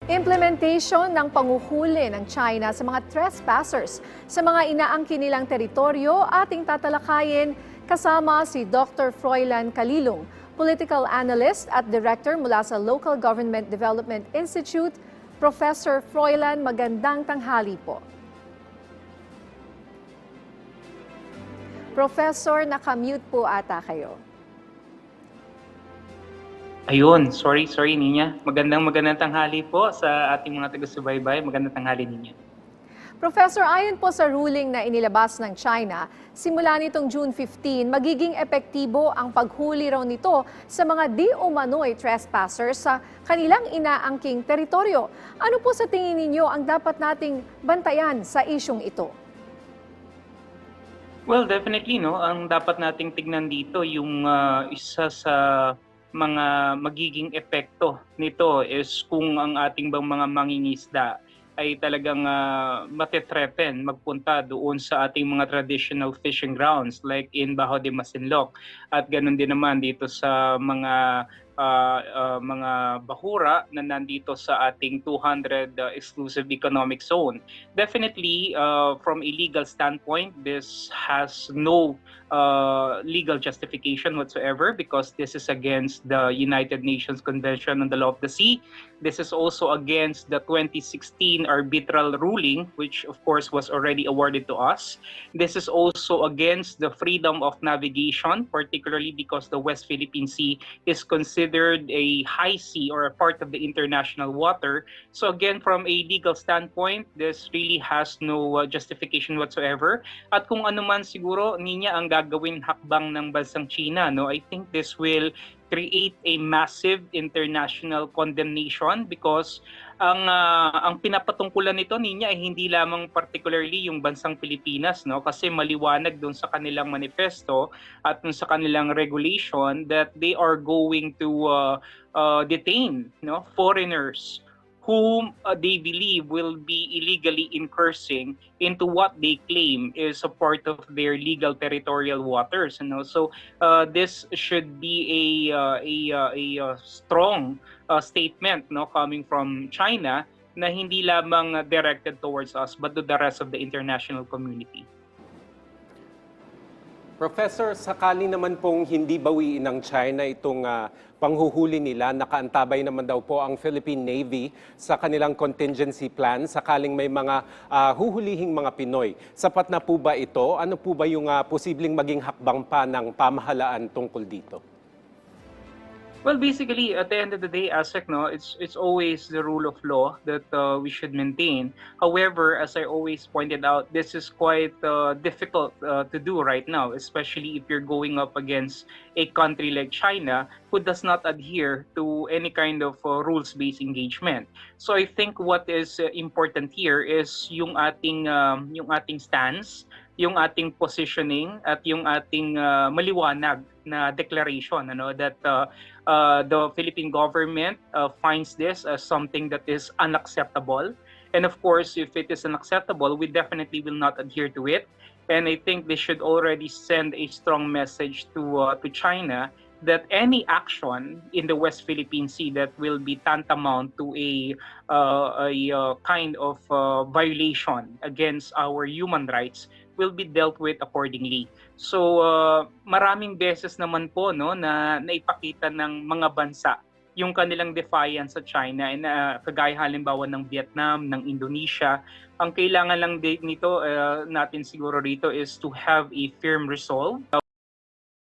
Implementation ng panguhuli ng China sa mga trespassers sa mga inaangkin nilang teritoryo ating tatalakayin kasama si Dr. Froilan Calilong, political analyst at director mula sa Local Government Development Institute. Professor Froilan, magandang tanghali po. Professor, nakamute po ata kayo. Ayun, sorry Ninya. Magandang tanghali po sa ating mga taga-subaybay. Magandang tanghali Ninya. Professor, ayon po sa ruling na inilabas ng China, simula nitong June 15, magiging epektibo ang paghuli raw nito sa mga di umano'y trespassers sa kanilang inaangking teritoryo. Ano po sa tingin ninyo ang dapat nating bantayan sa isyong ito? Well, definitely, no. Ang dapat nating tignan dito, yung isa sa mga magiging epekto nito is kung ang ating bang mga mangingisda ay talagang matitreten magpunta doon sa ating mga traditional fishing grounds like in Bajo de Masinloc at ganun din naman dito sa mga bahura na nandito sa ating 200 exclusive economic zone. Definitely, from a legal standpoint, this has no legal justification whatsoever because this is against the United Nations Convention on the Law of the Sea. This is also against the 2016 arbitral ruling, which of course was already awarded to us. This is also against the freedom of navigation, particularly because the West Philippine Sea is considered a high sea or a part of the international water. So again, from a legal standpoint, this really has no justification whatsoever. At kung ano man siguro, Ninya, ang gagawin hakbang ng bansang China, no, I think this will create a massive international condemnation because ang pinapatungkulan nito Ninya ay hindi lamang particularly yung bansang Pilipinas, no, kasi maliwanag doon sa kanilang manifesto at doon sa kanilang regulation that they are going to detain, no, foreigners whom they believe will be illegally incursing into what they claim is a part of their legal territorial waters. You know? So this should be a strong statement, no, coming from China na hindi lamang directed towards us but to the rest of the international community. Professor, sakali naman pong hindi bawiin ng China itong panghuhuli nila, nakaantabay naman daw po ang Philippine Navy sa kanilang contingency plan sakaling may mga huhulihing mga Pinoy. Sapat na po ba ito? Ano po ba yung posibleng maging hakbang pa ng pamahalaan tungkol dito? Well, basically, at the end of the day, ASEC, no, it's always the rule of law that we should maintain. However, as I always pointed out, this is quite difficult to do right now, especially if you're going up against a country like China who does not adhere to any kind of rules-based engagement. So I think what is important here is yung ating stance, yung ating positioning at yung ating maliwanag na declaration, ano, that the Philippine government finds this as something that is unacceptable. And of course, if it is unacceptable, we definitely will not adhere to it. And I think they should already send a strong message to China that any action in the West Philippine Sea that will be tantamount to a kind of violation against our human rights will be dealt with accordingly. So maraming beses naman po, no, na naipakita ng mga bansa yung kanilang defiance sa China, and kagaya halimbawa ng Vietnam, ng Indonesia. Ang kailangan lang nito natin siguro rito is to have a firm resolve.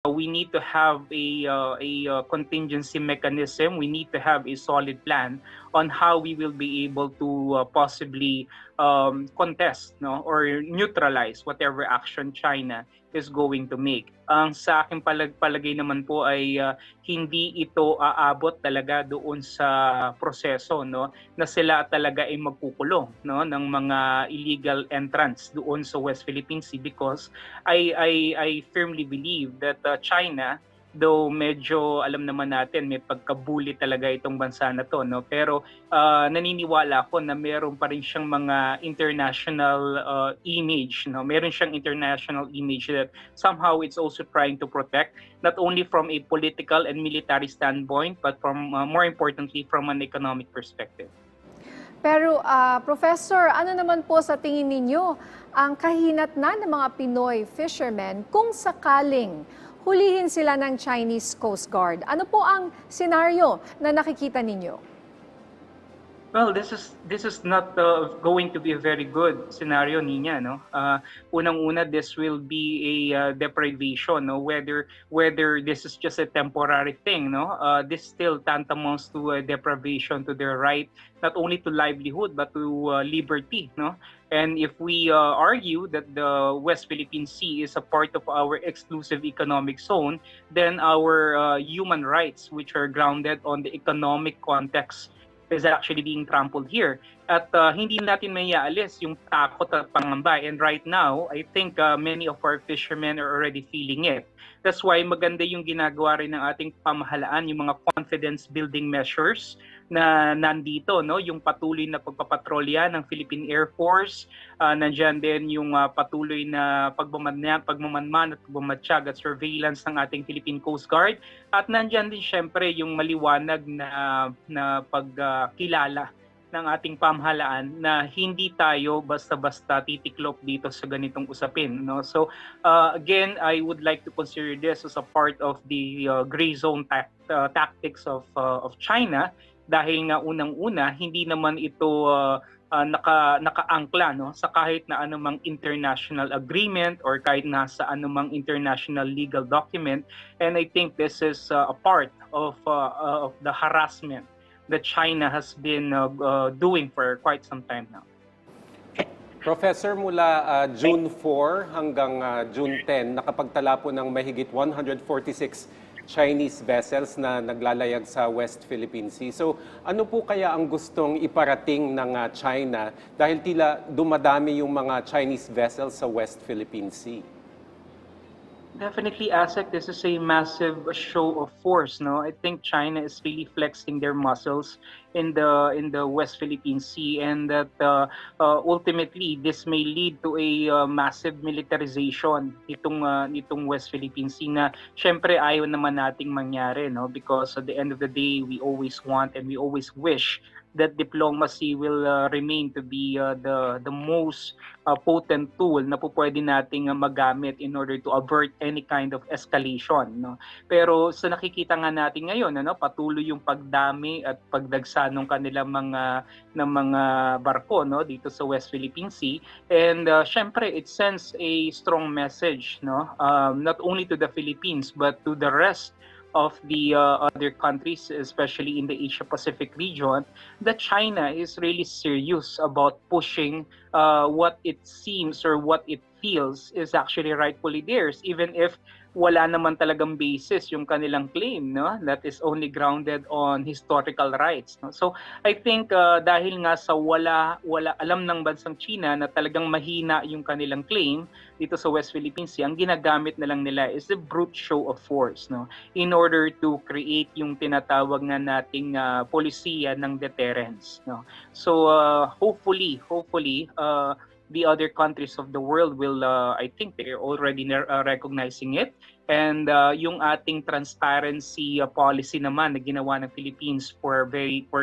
We need to have a contingency mechanism. We need to have a solid plan on how we will be able to possibly contest, no, or neutralize whatever action China is going to make. Ang sa aking palagay naman po ay hindi ito aabot talaga doon sa proseso, no, na sila talaga ay magkukulong, no, ng mga illegal entrants doon sa West Philippine Sea because I firmly believe that China, though medyo alam naman natin may pagkabuli talaga itong bansa na to, no, pero naniniwala ako na meron pa rin siyang mga international image, no, meron siyang international image that somehow it's also trying to protect, not only from a political and military standpoint but from more importantly from an economic perspective. Professor. Ano naman po sa tingin ninyo ang kahinatnan ng mga Pinoy fishermen kung sakaling hulihin sila ng Chinese Coast Guard? Ano po ang senaryo na nakikita ninyo? Well, this is not going to be a very good scenario, Nina. No, unang-una, this will be a deprivation. No, whether this is just a temporary thing. No, this still tantamounts to a deprivation to their right not only to livelihood but to liberty. No, and if we argue that the West Philippine Sea is a part of our exclusive economic zone, then our human rights, which are grounded on the economic context, is actually being trampled here. At hindi natin mayaalis yung takot at pangamba. And right now, I think many of our fishermen are already feeling it. That's why maganda yung ginagawa rin ng ating pamahalaan, yung mga confidence-building measures na nandito, no? Yung patuloy na pagpapatrolya ng Philippine Air Force, nandiyan din yung patuloy na pagmamanman at pagmamatsyag at surveillance ng ating Philippine Coast Guard, at nandiyan din syempre yung maliwanag na pagkilala ng ating pamahalaan na hindi tayo basta-basta titiklop dito sa ganitong usapin, no? So again, I would like to consider this as a part of the gray zone tactics of China, dahil nga unang-una hindi naman ito nakaangkla, no, sa kahit na anumang international agreement or kahit na sa anumang international legal document. And I think this is a part of the harassment that China has been doing for quite some time now. Professor, mula June 4 hanggang June 10, nakapagtala po ng mahigit 146 Chinese vessels na naglalayag sa West Philippine Sea. So ano po kaya ang gustong iparating ng China dahil tila dumadami yung mga Chinese vessels sa West Philippine Sea? Definitely, ASEC, this is a massive show of force. No, I think China is really flexing their muscles in the West Philippine Sea, and that ultimately this may lead to a massive militarization nitong West Philippine Sea na syempre ayaw naman nating mangyari, no, because at the end of the day we always want and we always wish that diplomacy will remain to be the most potent tool na po pwede nating magamit in order to avert any kind of escalation, no. Pero sa nakikita nga natin ngayon, ano, patuloy yung pagdami at pagdagsa ng kanilang mga barko, no, dito sa West Philippine Sea, and syempre it sends a strong message, no, not only to the Philippines but to the rest of the other countries, especially in the Asia-Pacific region, that China is really serious about pushing what it seems or what it feels is actually rightfully theirs, even if wala naman talagang basis yung kanilang claim, no, that is only grounded on historical rights, no? So I think dahil nga sa wala alam ng bansang China na talagang mahina yung kanilang claim dito sa West Philippine Sea, ang ginagamit na lang nila is a brute show of force, no, in order to create yung tinatawag nga nating polisiya ng deterrence, no. So hopefully the other countries of the world will, I think they're already recognizing it. And yung ating transparency policy naman na ginawa ng Philippines for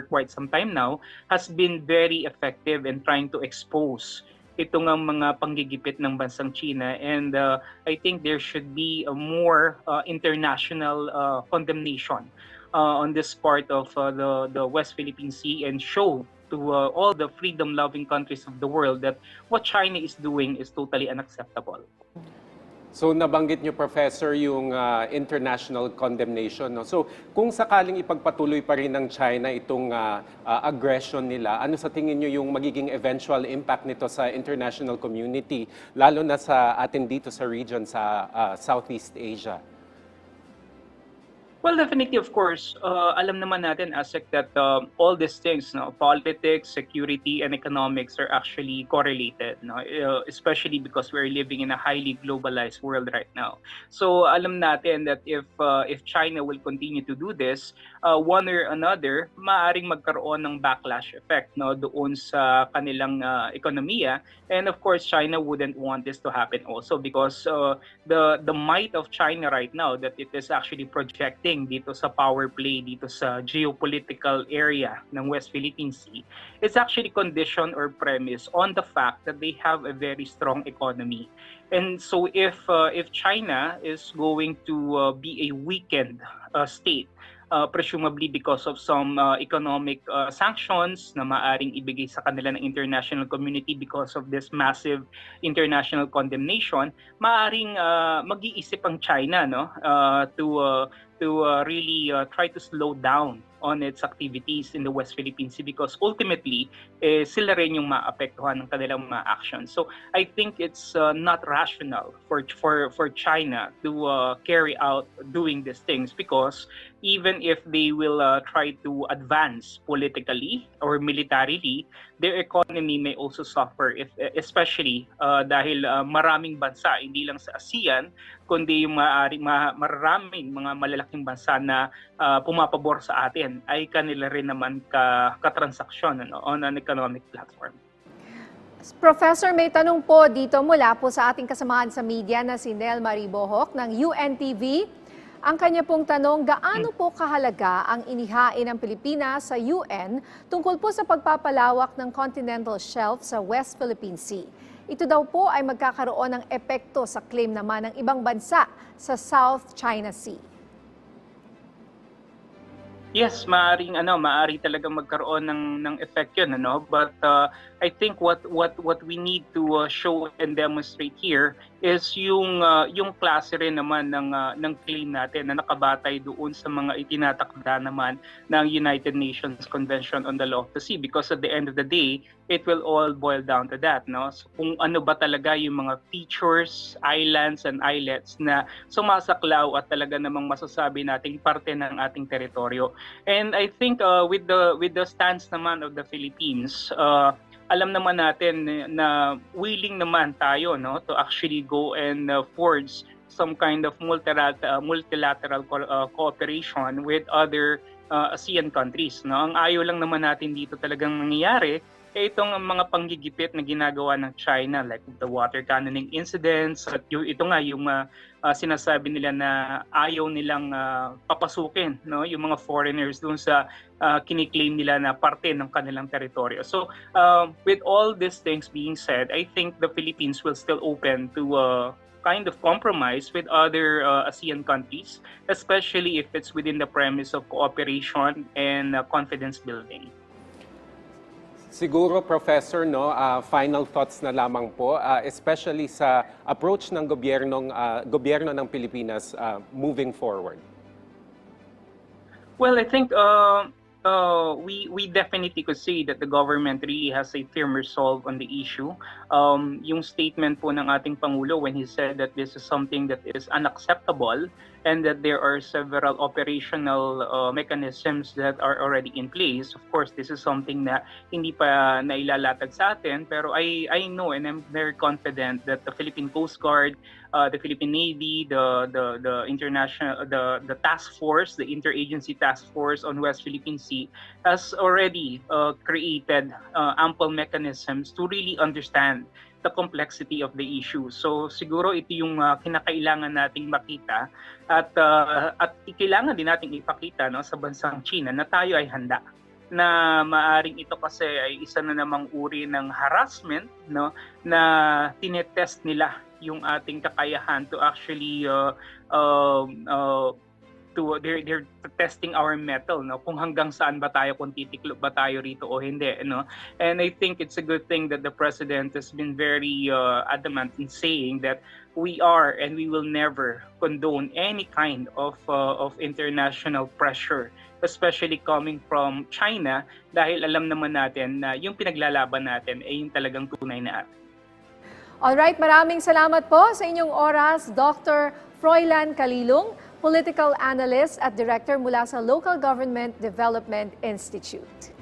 quite some time now has been very effective in trying to expose itong ang mga panggigipit ng bansang China. And I think there should be a more international condemnation on this part of the West Philippine Sea, and show to all the freedom-loving countries of the world that what China is doing is totally unacceptable. So nabanggit niyo, Professor, yung international condemnation, no? So kung sakaling ipagpatuloy pa rin ng China itong aggression nila, ano sa tingin niyo yung magiging eventual impact nito sa international community, lalo na sa atin dito sa region sa Southeast Asia? Well, definitely, of course, alam naman natin, ASEC, that all these things, no, politics, security, and economics are actually correlated, no, especially because we're living in a highly globalized world right now. So alam natin that if China will continue to do this, one or another, maaring magkaroon ng backlash effect, no, doon sa kanilang ekonomiya. And of course, China wouldn't want this to happen also, because the might of China right now, that it is actually projecting anything dito sa power play dito sa geopolitical area ng West Philippine Sea, it's actually conditioned or premise on the fact that they have a very strong economy. And so if China is going to be a weakened state, presumably because of some economic sanctions na maaring ibigay sa kanila ng international community because of this massive international condemnation, maaring mag-iisip ang China to really try to slow down on its activities in the West Philippine Sea because ultimately sila rin yung maapektuhan ng kanilang mga actions. So I think it's not rational for China to carry out doing these things because even if they will try to advance politically or militarily, their economy may also suffer, especially dahil maraming bansa, hindi lang sa ASEAN, kundi yung maraming mga malalaking bansa na pumapabor sa atin ay kanila rin naman katransaksyon on an economic platform. Professor, may tanong po dito mula po sa ating kasamahan sa media na si Nel Marie Bohoc ng UNTV. Ang kanya pong tanong, gaano po kahalaga ang inihain ng Pilipinas sa UN tungkol po sa pagpapalawak ng continental shelf sa West Philippine Sea? Ito daw po ay magkakaroon ng epekto sa claim naman ng ibang bansa sa South China Sea. Yes, maaari talaga magkaroon ng effect 'yun, but I think what we need to show and demonstrate here is yung klase rin naman ng claim natin na nakabatay doon sa mga itinatakda naman ng United Nations Convention on the Law of the Sea, because at the end of the day it will all boil down to that, so kung ano ba talaga yung mga features, islands and islets na sumasaklaw at talaga namang masasabi nating parte ng ating teritoryo. And I think with the stance naman of the Philippines, alam naman natin na willing naman tayo to actually go and forge some kind of multilateral cooperation with other ASEAN countries. Ang ayaw lang naman natin dito talagang nangyayari itong mga panggigipit na ginagawa ng China, like the water cannoning incidents, at ito nga yung sinasabi nila na ayaw nilang papasukin yung mga foreigners doon sa kiniklaim nila na parte ng kanilang teritoryo. So with all these things being said, I think the Philippines will still open to kind of compromise with other ASEAN countries, especially if it's within the premise of cooperation and confidence building. Siguro, Professor, final thoughts na lamang po, especially sa approach ng gobyerno ng Pilipinas moving forward. Well, I think we definitely could say that the government really has a firm resolve on the issue. Yung statement po ng ating Pangulo when he said that this is something that is unacceptable and that there are several operational mechanisms that are already in place. Of course, this is something na hindi pa nailalatag sa atin, pero I know and I'm very confident that the Philippine Coast Guard, the Philippine Navy, the international the task force, the interagency task force on West Philippine Sea has already created ample mechanisms to really understand the complexity of the issue. So siguro ito yung kinakailangan nating makita at kailangan din nating ipakita sa bansang China na tayo ay handa, na maaring ito kasi ay isa na namang uri ng harassment na tinetest nila yung ating kakayahan to actually they're testing our mettle, kung hanggang saan ba tayo, kung titiklop ba tayo rito o hindi, And I think it's a good thing that the president has been very adamant in saying that we are and we will never condone any kind of international pressure, especially coming from China, dahil alam naman natin na yung pinaglalaban natin ay yung talagang tunay na atin. Alright, maraming salamat po sa inyong oras, Dr. Froilan Calilong, Political Analyst at Director mula sa Local Government Development Institute.